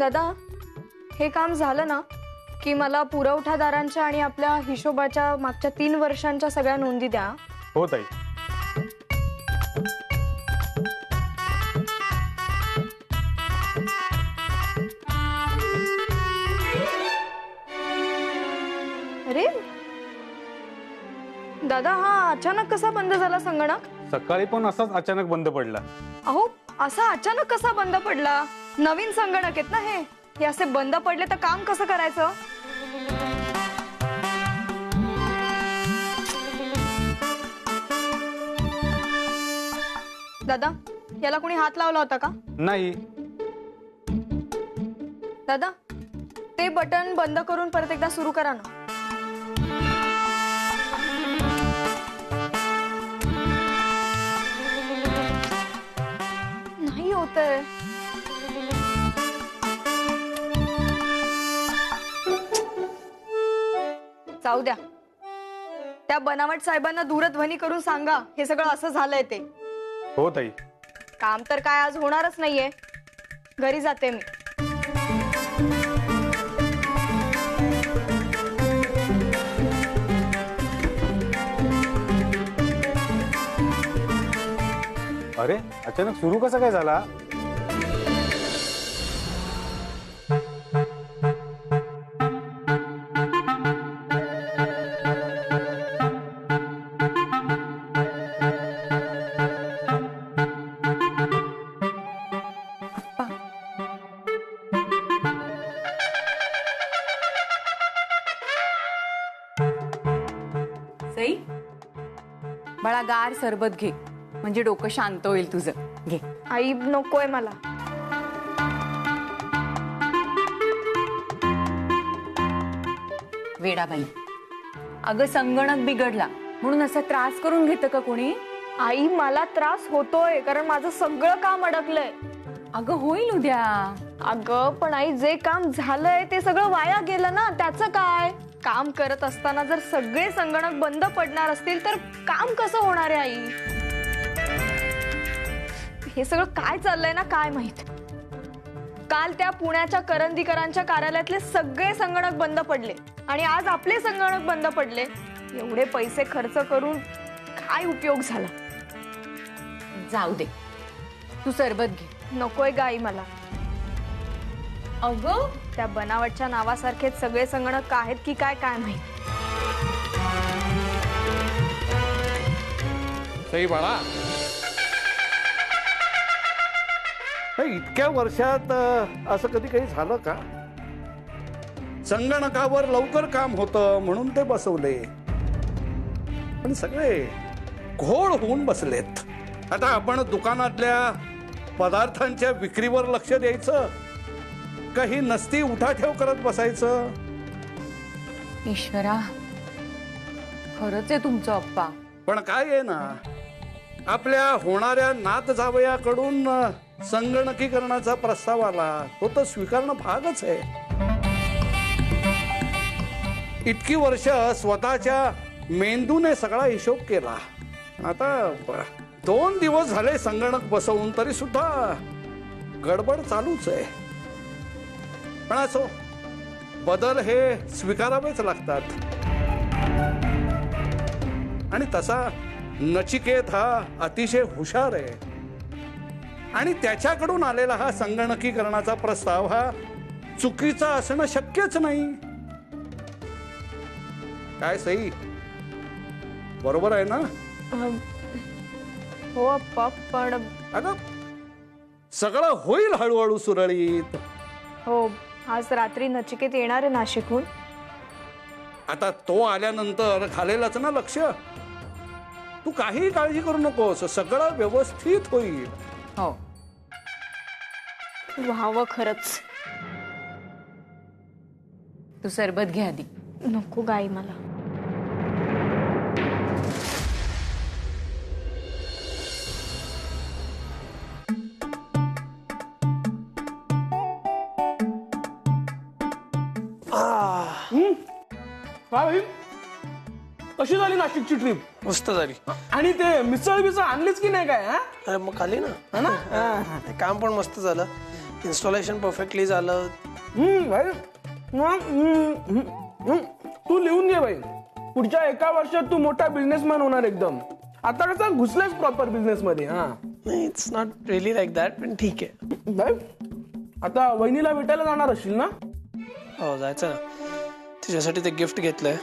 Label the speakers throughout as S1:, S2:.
S1: दादा, हे काम झालं ना की मला पुरवठादारांच्या आणि आपल्या हिशोबाच्या मागच्या 3 वर्षांच्या सगळ्या नोंदी द्या.
S2: हो ताई.
S1: अरे दादा, हा अचानक कसा बंद झाला संगणक?
S2: सकाळी पण असाच अचानक बंद पडला.
S1: अहो, असा अचानक कसा बंद पडला? नवीन संगणक आहेत ना हे असे बंद पडले तर काम कसं करायचं? दादा, याला कोणी हात लावला होता का?
S2: नाही.
S1: दादा, ते बटन बंद करून परत एकदा सुरू करा ना. नाही होतंय. जाऊ द्या, त्या बनावट साहेबांना दूरध्वनी करून सांगा हे सगळं असं झालंय ते.
S2: हो ताई.
S1: काम तर काय आज होणारच नाहीये. घरी जाते मी.
S2: अरे अचानक सुरू कसा काय झाला?
S3: सई, बाळा गार सरबत घे म्हणजे डोकं शांत होईल तुझं. घे.
S1: आई, नकोय मला.
S3: वेडाबाई, अगं संगणक बिघडला म्हणून असा त्रास करून घेतं का कोणी?
S1: आई, मला त्रास होतोय कारण माझं सगळं काम अडकलंय.
S3: अगं होईल उद्या.
S1: अगं पण आई, जे काम झालंय ते सगळं वाया गेलं ना. त्याचं काय? काम करत असताना जर सगळे संगणक बंद पडणार असतील तर काम कसं होणार आहे आई? हे सगळं काय चाललंय ना काय माहित. काल त्या पुण्याच्या करंदीकरांच्या कार्यालयातले सगळे संगणक बंद पडले आणि आज आपले संगणक बंद पडले. एवढे पैसे खर्च करून काय उपयोग झाला?
S3: जाऊ दे, तू सरबत घे.
S1: नकोय गाई मला.
S3: अगं
S1: त्या बनावटच्या नावासारखेच सगळे संगणक आहेत की काय काय माहित.
S4: सई बाळा, इतक्या वर्षात असं कधी काही झालं का? संगणकावर लवकर काम होतं म्हणून ते बसवले, पण सगळे घोळ होऊन बसलेत. आता आपण दुकानातल्या पदार्थांच्या विक्रीवर लक्ष द्यायचं, काही नसती उठाठेव करत बसायचं.
S3: ईश्वरा, खरंच आहे तुमचं अप्पा.
S4: पण काय आहे ना, आपल्या होणाऱ्या नात जावयाकडून संगणकीकरणाचा प्रस्ताव आला, तो तर स्वीकारणं भागच आहे. इतकी वर्ष स्वतःच्या मेंदूने सगळा हिशोब केला. आता 2 दिवस झाले संगणक बसवून तरी सुद्धा गडबड चालूच आहे. पण असो, बदल हे स्वीकारावेच लागतात. आणि तसा नचिकेत हा अतिशय हुशार आहे आणि त्याच्याकडून आलेला हा संगणकीकरणाचा प्रस्ताव हा चुकीचा असणं शक्यच नाही. काय सई, बरोबर आहे ना?
S1: हो अप्पा, पण
S4: अगं सगळं होईल हळूहळू सुरळीत.
S1: हो, आज रात्री नचिकेत येणार आहे नाशिकहून.
S4: आता तो आल्यानंतर घालेलच ना लक्ष. तू काही काळजी करू नकोस, सगळं व्यवस्थित होईल.
S3: हो.
S1: व्हावं खरंच.
S3: तू सरबत घे आधी.
S1: नको गाई मला.
S5: कशी झाली नाशिकची ट्रिप?
S6: मस्त झाली.
S5: आणि ते मिसळ आणलीच की नाही काय?
S6: अरे मग खाली ना, काम पण मस्त झालं. इन्स्टॉलेशन परफेक्टली झालं.
S5: भाई तू लिहून घे भाई. पुढच्या 1 वर्षात तू मोठा बिझनेसमॅन होणार एकदम. आता कसं घुसलेस प्रॉपर बिझनेस मध्ये. हा
S6: नाही, it's not really like that, पण ठीक आहे.
S5: भाई आता वहिनीला भेटायला जाणार असशील ना.
S6: हो, जायचं ना. तिच्यासाठी ते गिफ्ट घेतलंय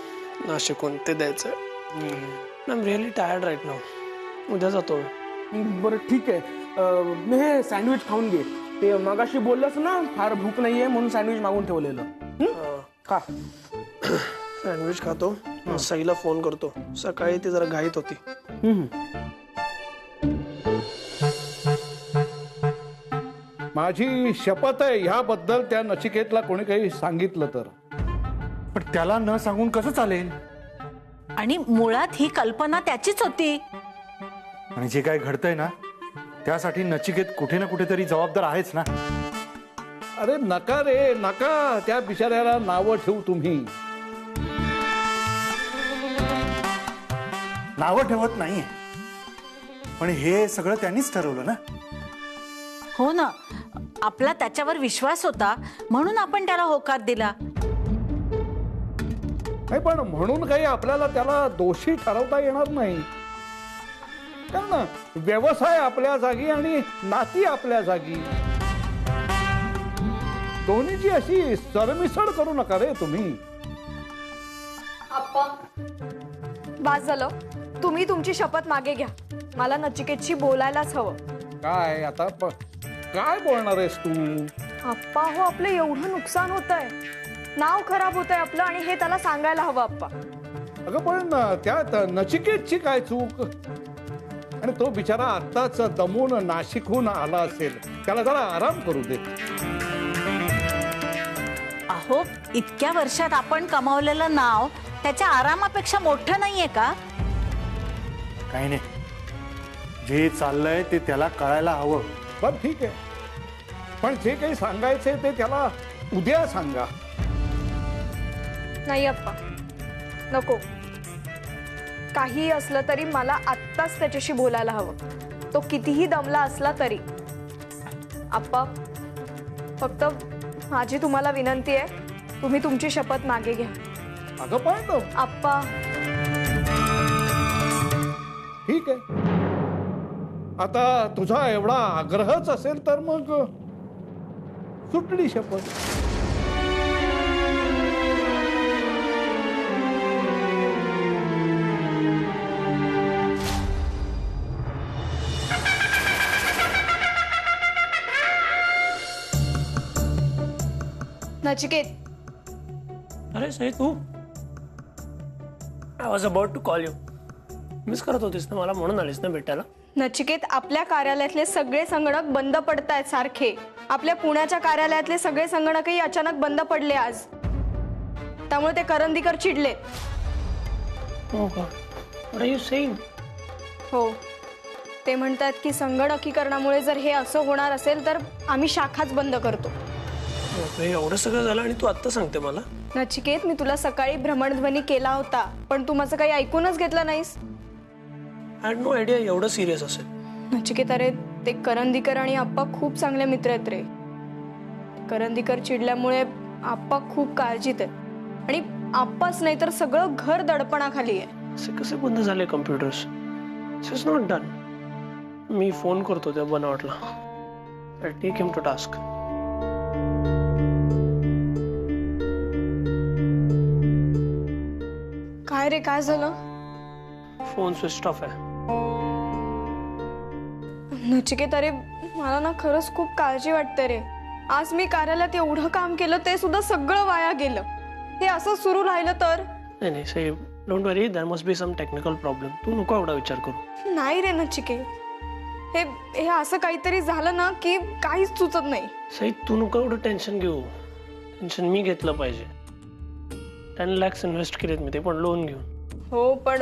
S6: नाशिकहून, ते द्यायचं. I am really tired right now. उद्या जातो.
S5: बरं ठीक आहे. मी हे सँडविच खाऊन घे. ते मगाशी बोललंस ना फार भूक नाहीये म्हणून सँडविच मागून ठेवलेलं. खा.
S6: सँडविच खातो. सईला फोन करतो. सकाळी ती जरा घाईत होती.
S4: माझी शपथ आहे, ह्याबद्दल त्या नचिकेतला कोणी काही सांगितलं तर.
S2: पण त्याला न सांगून कसं चालेल?
S7: आणि मुळात ही कल्पना त्याचीच होती.
S2: आणि जे काय घडतंय ना त्यासाठी नचिकेत कुठे ना कुठेतरी जबाबदार आहेच ना.
S4: अरे नका रे नका, त्या बिचाऱ्याला नावं ठेवू तुम्ही.
S8: नावं ठेवत नाहीये, पण हे सगळं त्यांनीच ठरवलं ना.
S7: हो ना, आपला त्याच्यावर विश्वास होता म्हणून आपण त्याला होकार दिला.
S4: नाही, पण म्हणून काही आपल्याला त्याला दोषी ठरवता येणार नाही. कारण व्यवसाय आपल्या जागी आणि नाती आपल्या जागी. दोन्हीची अशी सरमिसळ करू नका रे तुम्ही.
S1: आप्पा बास झालं. तुम्ही तुमची शपथ मागे घ्या. मला नचिकेतशी बोलायलाच हवं.
S4: काय आता काय बोलणार आहेस तू?
S1: आप्पा हो, आपलं एवढं नुकसान होत आहे, नाव खराब होत आहे आपलं, आणि हे त्याला सांगायला हवं आप्पा.
S4: अगं पण त्यात नचिकेतची काय चूक? आणि तो बिचारा आत्ताच दमून नाशिकहून आला असेल, त्याला जरा आराम करू दे.
S7: अहो, इतक्या वर्षात आपण कमावलेलं नाव त्याच्या आरामापेक्षा मोठं नाहीये का?
S8: काही नाही, जे चाललंय ते त्याला कळायला हवं.
S4: पण ठीक आहे, पण जे काही सांगायचंय ते त्याला उद्या सांगा.
S1: नाही आप्पा, नको. काही असलं तरी मला आत्ताच त्याच्याशी बोलायला हवं, तो कितीही दमला असला तरी. आप्पा, फक्त माझी तुम्हाला विनंती आहे, तुम्ही तुमची शपथ मागे घ्या.
S4: अगं पण
S1: आप्पा
S4: ठीक आहे, आता तुझा एवढा आग्रहच असेल तर मग सुटली शपथ.
S1: नचिकेत,
S6: अरे सई, तू? I was about to call you. Miss करत होतीस ना मला, म्हणून आलीस ना भेटायला?
S1: नचिकेत, आपल्या कार्यालयातले सगळे संगणक बंद पडतायत सारखे. आपल्या पुण्याच्या कार्यालयातले सगळे संगणकही अचानक बंद पडले आज. त्यामुळे ते करंदीकर चिडले.
S6: हो का? What are you saying?
S1: हो, ते म्हणतात की संगणकीकरणामुळे जर हे असं होणार असेल तर आम्ही शाखाच बंद करतो.
S6: एवढं सगळं झालं आणि तू आत्ता सांगते मला?
S1: नचिकेत, मी तुला सकाळी भ्रमणध्वनी केला होता, पण तू माझं काही ऐकूनच घेतलं नाहीस.
S6: आय हॅड नो आयडिया एवढं सिरियस असेल.
S1: नचिकेत, अरे ते करंदीकर आणि आप्पा खूप चांगले मित्र आहेत रे. करंदीकर चिडल्यामुळे आप्पा खूप काळजीत आहेत, आणि आप्पाच नाही तर सगळं घर दडपणाखाली आहे.
S6: असे कसे बंद झाले computers? This is not done. मी फोन करतो त्या बनावटला. I take him to task.
S1: काय रे, काय झालं?
S6: फोन स्विच ऑफ आहे.
S1: नचिकेत, अरे मला ना खरंच खूप काळजी वाटते रे. आज मी कार्यालयात एवढं काम केलं, ते सुद्धा सगळं वाया गेलं. हे असं सुरू राहिलं तर?
S6: नाही नाही Sai, don't worry, there must be some technical problem. तू नको एवढा विचार करू.
S1: नाही रे नचिकेत, हे असं काहीतरी झालं ना की काहीच सुचत नाही.
S6: सई, तू नको एवढं टेन्शन घेऊ. टेन्शन मी घेतलं पाहिजे. 10 lakhs इन्व्हेस्ट केलेत मी, ते पण लोन घेऊन.
S1: हो, पण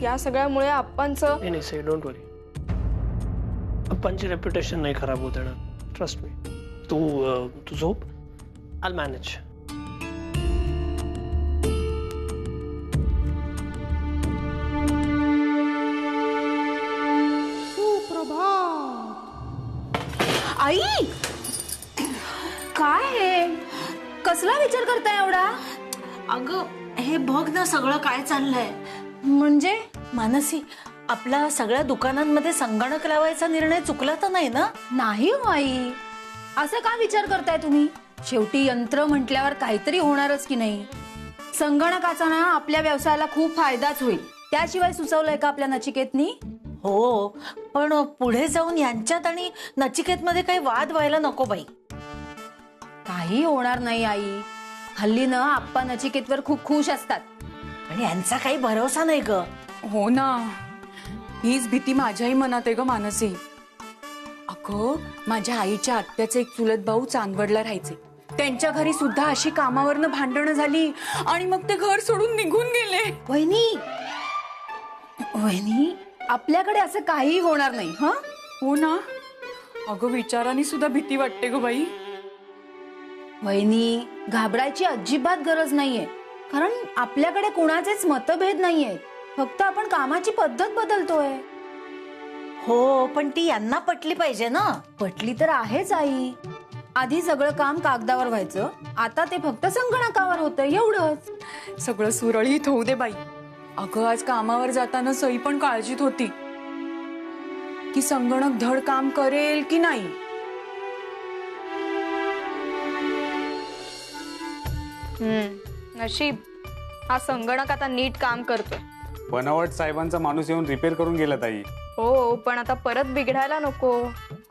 S1: या सगळ्यामुळे आप्पांचं.
S6: नाही सई, डोंट वरी. आप्पांची रेप्युटेशन नाही खराब होत येणार. Trust me. तू झोप. I manage.
S3: आई,
S7: ना सगळं काय चाललंय.
S3: म्हणजे
S7: मानसी, आपला सगळ्या दुकानांमध्ये संगणक लावायचा निर्णय चुकला तर नाही ना?
S9: नाही हो आई, असं का विचार करताय तुम्ही? शेवटी यंत्र म्हटल्यावर काहीतरी होणारच की नाही. संगणकाचा ना आपल्या व्यवसायाला खूप फायदाच होईल. त्याशिवाय सुचवलंय का आपल्या नचिकेतनी?
S7: हो, पण पुढे जाऊन यांच्यात आणि नचिकेतमध्ये काही वाद व्हायला नको बाई.
S9: काही होणार नाही आई. हल्ली ना आप्पा नचिकेतवर खूप खुश असतात.
S7: आणि यांचा काही भरोसा नाही ग.
S3: हो ना, हीच भीती माझ्याही मनात आहे ग मानसी. अगं, माझ्या आईच्या आत्याचे एक चुलत भाऊ चांदवडला राहायचे. त्यांच्या घरी सुद्धा अशी कामावरनं भांडणं झाली आणि मग ते घर सोडून निघून गेले.
S9: वहिनी, वहिनी, आपल्याकडे असं काही होणार नाही. हा,
S3: हो ना. अगं, विचाराने सुद्धा भीती वाटते ग बाई.
S9: वहिनी, घाबरायची अजिबात गरज नाहीये. कारण आपल्याकडे कुणाचेच मतभेद नाहीयेत. फक्त आपण कामाची पद्धत बदलतोय.
S7: हो, पण ती यांना पटली पाहिजे ना.
S9: पटली तर आहेच आई. आधी सगळं काम कागदावर व्हायचं, आता ते फक्त संगणकावर होतं, एवढंच.
S3: सगळं सुरळीत होऊ दे बाई. अगं, आज कामावर जाताना सई पण काळजीत होती की संगणक धड काम करेल की नाही.
S1: नशीब हा संगणक आता नीट काम करतोय.
S10: बनावट साहेबांचा माणूस येऊन रिपेअर करून गेला ताई.
S1: हो, पण आता परत बिघडायला नको,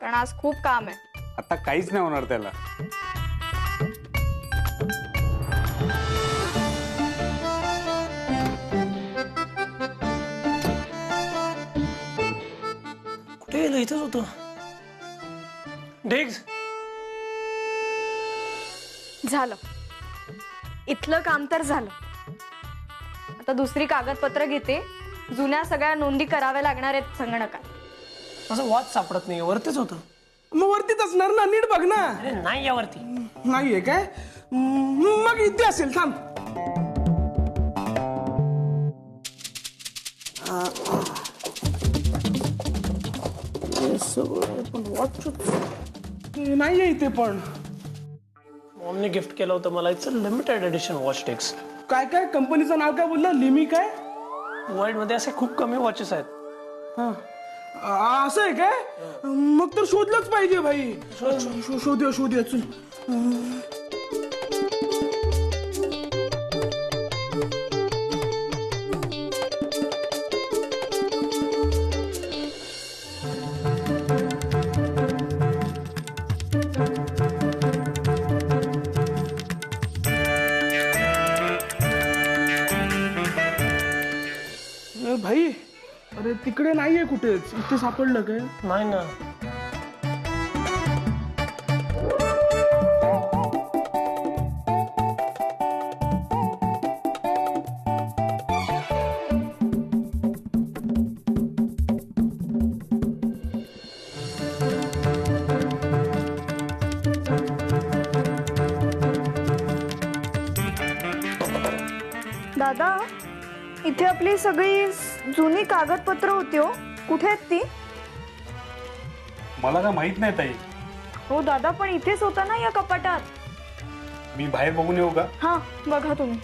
S1: कारण आज खूप काम आहे.
S10: आता काहीच नाही होणार त्याला.
S6: कुठे गेलं? इथंच होतो. डेक्स
S1: झालं, इथलं काम तर झालं. आता दुसरी कागदपत्र घेते. जुन्या सगळ्या नोंदी कराव्या लागणार आहेत संगणकात.
S6: असं वॉच सापडत नाही, वरतीच होतं.
S5: मग वरतीच असणार ना, नीट बघ ना.
S6: अरे नाही, यावरती
S5: नाहीये काय? मग इथे असेल, थांब. नाहीये इथे पण.
S6: मॉमने गिफ्ट केलं होतं मला. It's a limited edition watch डेक्स.
S5: काय काय कंपनीचं नाव काय बोलला? लिमी काय?
S6: वर्ल्ड मध्ये असे खूप कमी वॉचेस आहेत.
S5: हा, असं आहे काय? मग तर शोधलंच पाहिजे भाई. शोधूया चल. भाई, अरे तिकडे नाहीये कुठेच. इथे सापडलं काय?
S6: नाही ना.
S1: दादा, इथे आपली सगळी जुनी कागदपत्र होती. हो, कुठे आहेत ती?
S10: मला काय माहित नाही ताई.
S1: हो दादा, पण इथेच होता ना या कपाटात.
S10: मी बाहेर बघून येऊ का?
S1: हा, बघा तुम्ही.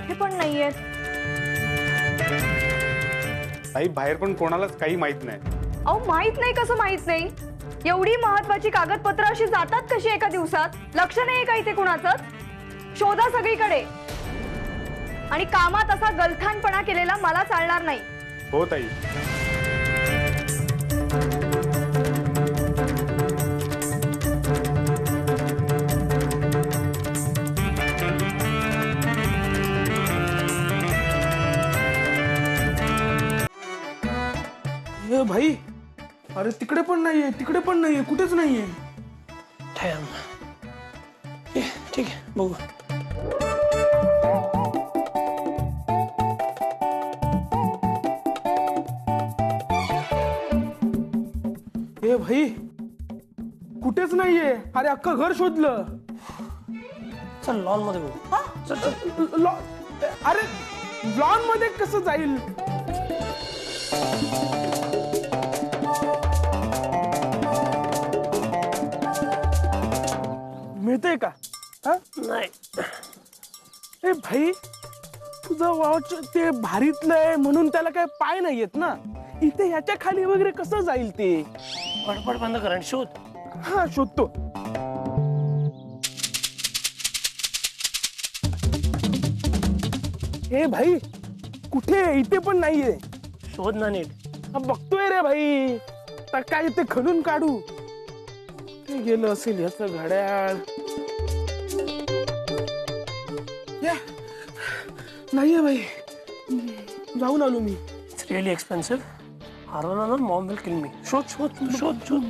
S1: हे पण नाहीयेत.
S10: ताई, बाहेर पण कोणालाच काही माहित नाही.
S1: अहो, माहित नाही कसं माहित नाही? एवढी महत्वाची कागदपत्र अशी जातात कशी एका दिवसात? लक्ष नाही का इथे कुणाचं? शोधा सगळीकडे. आणि कामात असा गलथानपणा केलेला मला चालणार नाही.
S10: हो ताई.
S5: भाई, अरे तिकडे पण नाहीये, तिकडे पण नाहीये, कुठेच नाहीये.
S6: ठीक आहे, बघू.
S5: ए भाई, कुठेच नाहीये. अरे अख्खं घर शोधलं.
S6: चल लॉन मध्ये बघू. चल.
S5: अरे लॉन मध्ये कसं जाईल? कळतंय का? हा?
S6: नाही.
S5: ए भाई, तुझं वॉच ते भारीतलं आहे म्हणून त्याला काय पाय नाही येत ना. इथे ह्याच्या खाली वगैरे कसं जाईल ते?
S6: पडपड बंद कर आणि शोध.
S5: हा, शोधतो. हे भाई, कुठे? इथे पण नाहीये.
S6: शोध ना नीट.
S5: हा, बघतोय रे भाई. तर काय ते खणून काढू? ते गेलं असेल याचं घड्याळ. या, नाहीये भाई. जाऊन आलो मी.
S6: It's really expensive. हरवला ना, मॉम विल किल मी. शोध शोध शोध शोध.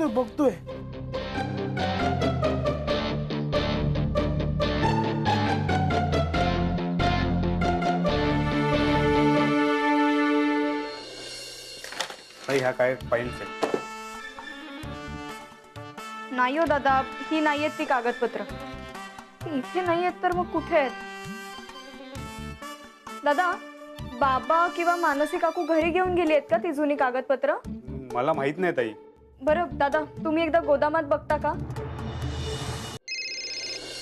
S5: बघतोय.
S10: ताई ह्या काय फाईल्स आहेत?
S1: नाही हो दादा, ही नाही आहेत ती कागदपत्र. इथे नाही आहेत तर मग कुठे आहेत? दादा, बाबा किंवा मानसी काकू घरी घेऊन गेली आहेत का ती जुनी कागदपत्र?
S10: मला माहित नाही ताई.
S1: बरं दादा, तुम्ही एकदा गोदामात बघता का?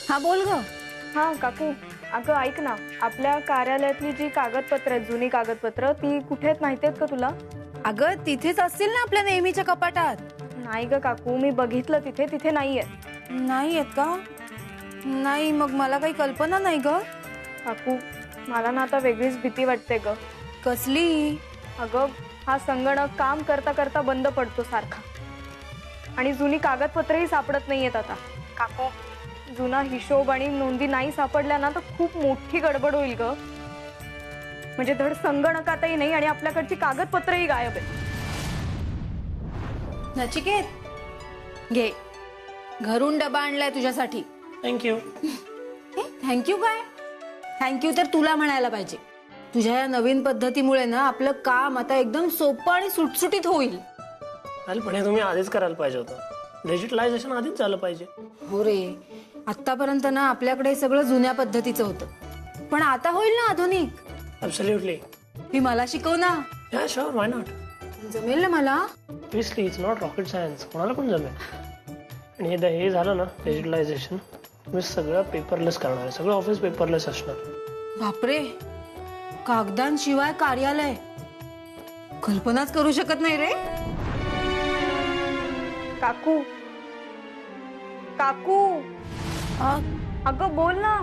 S9: हा बोल ग.
S1: हा काकू, अगं ऐक ना, आपल्या कार्यालयातली जी कागदपत्र आहेत, जुनी कागदपत्र, ती कुठे आहेत माहिती आहेत का तुला?
S9: अगं तिथेच असतील ना आपल्या नेहमीच्या कपाटात.
S1: नाही ग काकू, मी बघितलं तिथे नाही आहेत.
S9: नाही आहेत का? नाही, मग मला काही कल्पना नाही ग.
S1: काकू, मला ना आता वेगळीच भीती वाटते ग.
S9: कसली?
S1: अगं, हा संगणक काम करता करता बंद पडतो सारखा, आणि जुनी कागदपत्रही सापडत नाहीयेत आता. काकू, जुना हिशोब आणि नोंदी नाही सापडल्या ना तर खूप मोठी गडबड होईल ग. म्हणजे धड संगणकातही नाही आणि आपल्याकडची कागदपत्रही गायब आहे.
S9: नचिकेत, घे, घरून डबा आणलाय तुझ्यासाठी.
S6: थँक्यू.
S9: थँक्यू काय? थँक्यू तर तुला म्हणायला पाहिजे. तुझ्या या नवीन पद्धतीमुळे ना आपलं काम आता एकदम सोपं आणि सुटसुटीत होईल.
S6: चालेल, पण हे तुम्ही आधीच करायला पाहिजे होतं. डिजिटलायझेशन आधीच झालं पाहिजे.
S9: हो रे, आतापर्यंत ना आपल्याकडे सगळं जुन्या पद्धतीचं होतं, पण आता होईल ना आधुनिक.
S6: ॲब्सोल्युटली.
S9: ही मला शिकव ना.
S6: या शुअर, व्हाय नॉट.
S9: जमेल ना मला?
S6: Obviously, it's not rocket science. कोणाला पण जमेल. आणि एकदा हे झालं ना डिजिटलायझेशन, तुम्ही सगळं पेपरलेस करणार आहे. सगळं ऑफिस पेपरलेस असणार.
S9: बापरे, कागदांशिवाय कार्यालय, कल्पनाच करू शकत नाही रे.
S1: काकू, काकू, अगं बोल ना.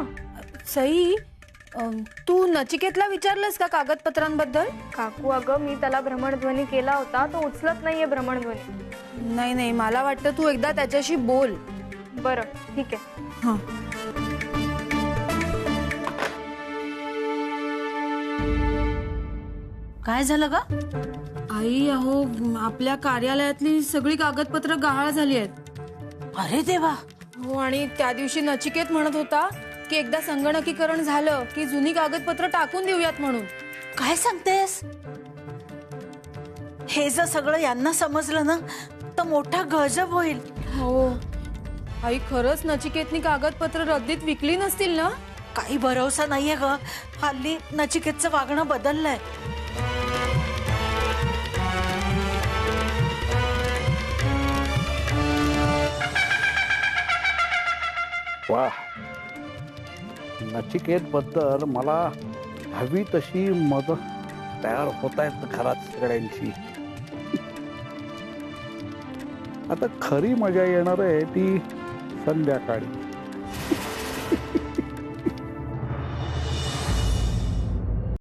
S9: सई, तू नचिकेतला विचारलंस का कागदपत्रांबद्दल?
S1: काकू, अगं मी त्याला भ्रमणध्वनी केला होता, तो उचलत नाहीये भ्रमणध्वनी.
S9: नाही, मला वाटतं तू एकदा त्याच्याशी बोल.
S1: बरं, ठीक आहे.
S9: हा.
S7: काय झालं ग?
S9: आई, अहो आपल्या कार्यालयातली सगळी कागदपत्र गहाळ झाली आहेत.
S7: अरे देवा.
S9: हो, आणि त्या दिवशी नचिकेत म्हणत होता की एकदा संगणकीकरण झालं की जुनी कागदपत्र टाकून देऊयात म्हणून.
S7: काय सांगतेस? हे जर सगळं यांना समजलं ना तर मोठा गजब होईल.
S9: हो आई, खरंच नचिकेतनी कागदपत्र रद्दीत विकली नसतील ना?
S7: काही भरोसा नाहीये ग. हल्ली नचिकेतचं वागणं बदललंय.
S4: वा, नचिकेत बद्दल मला हवी तशी मदत तयार होत आहेत घरात सगळ्यांची. आता खरी मजा येणार आहे ती संध्याकाळी.